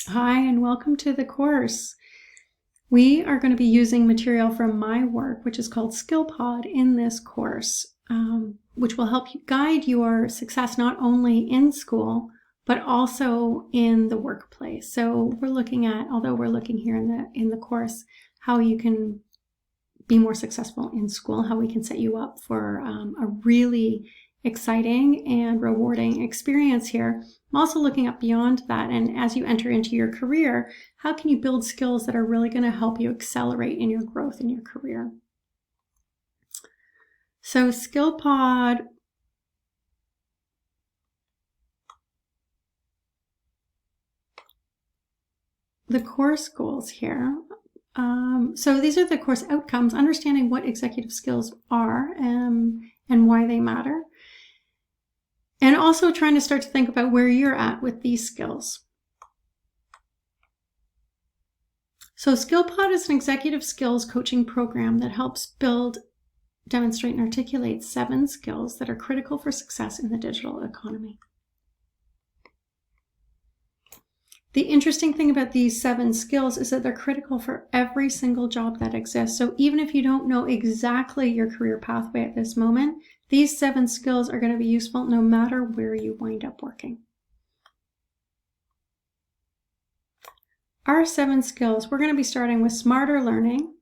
Hi, and welcome to the course. We are going to be using material from my work, which is called Skillpod, in this course, which will help you guide your success not only in school, but also in the workplace. So we're looking at, although we're looking here in the course, how you can be more successful in school, how we can set you up for a really exciting and rewarding experience here. I'm also looking up beyond that, and as you enter into your career, how can you build skills that are really going to help you accelerate in your growth in your career? So Skillpod, the course goals here. So these are the course outcomes, understanding what executive skills are and why they matter. And also trying to start to think about where you're at with these skills. So Skillpod is an executive skills coaching program that helps build, demonstrate, and articulate 7 skills that are critical for success in the digital economy. The interesting thing about these 7 skills is that they're critical for every single job that exists. So even if you don't know exactly your career pathway at this moment, these 7 skills are going to be useful no matter where you wind up working. Our 7 skills, we're going to be starting with smarter learning,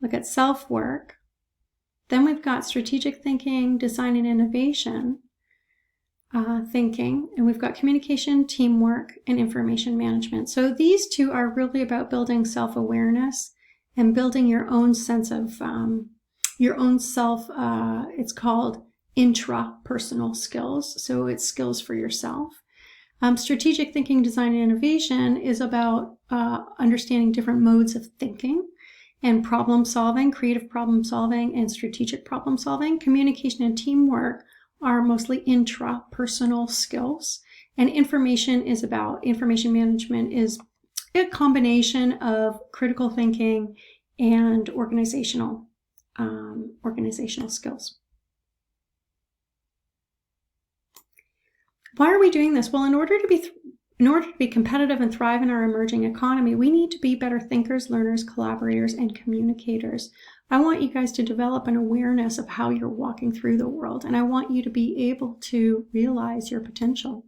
look at self-work. Then we've got strategic thinking, design and innovation, thinking, and we've got communication, teamwork, and information management. So these 2 are really about building self-awareness and building your own sense of your own self. It's called intrapersonal skills. So it's skills for yourself. Strategic thinking, design, and innovation is about understanding different modes of thinking and problem solving, creative problem solving, and strategic problem solving. Communication and teamwork are mostly intrapersonal skills. And information management is a combination of critical thinking and organizational skills. Why are we doing this? Well, in order to be competitive and thrive in our emerging economy, we need to be better thinkers, learners, collaborators, and communicators. I want you guys to develop an awareness of how you're walking through the world, and I want you to be able to realize your potential.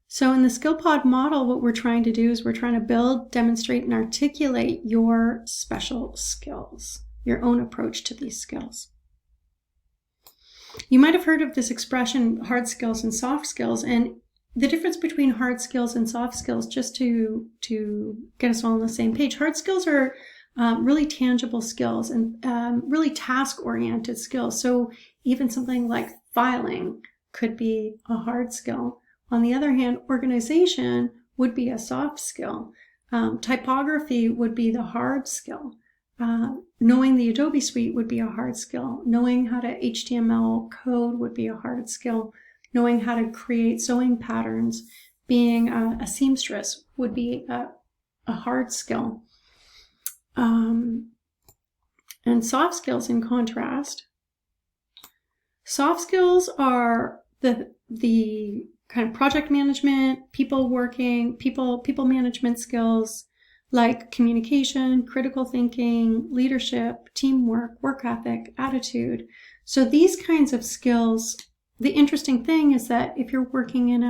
So in the Skillpod model, what we're trying to do is we're trying to build, demonstrate, and articulate your special skills, your own approach to these skills. You might have heard of this expression, hard skills and soft skills, and the difference between hard skills and soft skills, just to get us all on the same page. Hard skills are really tangible skills and really task-oriented skills. So even something like filing could be a hard skill. On the other hand, organization would be a soft skill. Typography would be the hard skill. Knowing the Adobe suite would be a hard skill. Knowing how to HTML code would be a hard skill. Knowing how to create sewing patterns, being a seamstress would be a hard skill. And soft skills, in contrast, soft skills are the kind of project management, people management skills, like communication, critical thinking, leadership, teamwork, work ethic, attitude. So these kinds of skills, the interesting thing is that if you're working in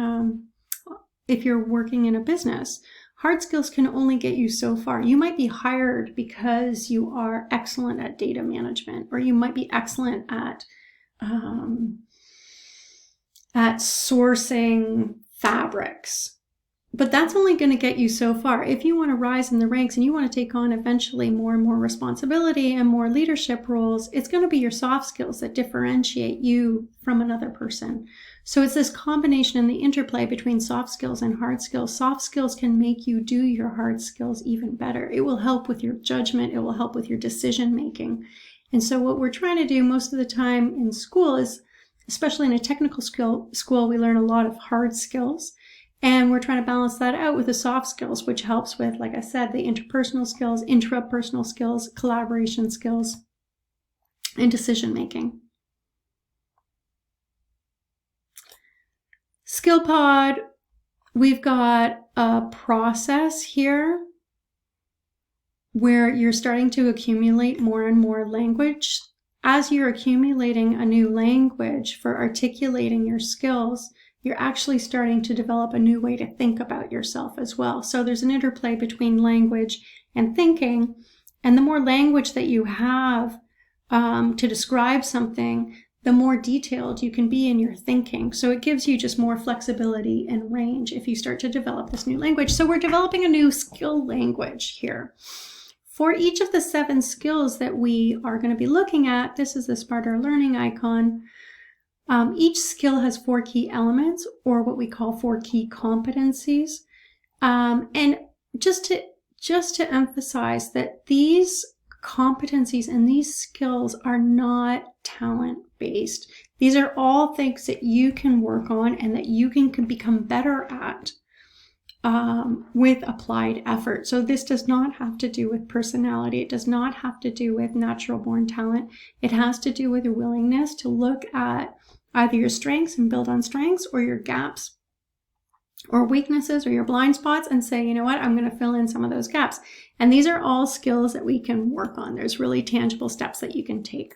a business, hard skills can only get you so far. You might be hired because you are excellent at data management, or you might be excellent at sourcing fabrics. But that's only going to get you so far. If you want to rise in the ranks and you want to take on eventually more and more responsibility and more leadership roles, it's going to be your soft skills that differentiate you from another person. So it's this combination and the interplay between soft skills and hard skills. Soft skills can make you do your hard skills even better. It will help with your judgment. It will help with your decision making. And so what we're trying to do most of the time in school is, especially in a technical school, we learn a lot of hard skills. And we're trying to balance that out with the soft skills, which helps with, like I said, the interpersonal skills, intrapersonal skills, collaboration skills, and decision making. Skillpod, we've got a process here where you're starting to accumulate more and more language. As you're accumulating a new language for articulating your skills, you're actually starting to develop a new way to think about yourself as well. So there's an interplay between language and thinking, and the more language that you have to describe something, the more detailed you can be in your thinking. So it gives you just more flexibility and range if you start to develop this new language. So we're developing a new skill language here. For each of the 7 skills that we are going to be looking at, this is the Smarter Learning icon. Each skill has 4 key elements, or what we call 4 key competencies. And just to emphasize that these competencies and these skills are not talent-based. These are all things that you can work on and that you can become better at with applied effort. So this does not have to do with personality. It does not have to do with natural born talent. It has to do with your willingness to look at either your strengths and build on strengths, or your gaps or weaknesses or your blind spots and say, you know what, I'm going to fill in some of those gaps. And these are all skills that we can work on. There's really tangible steps that you can take.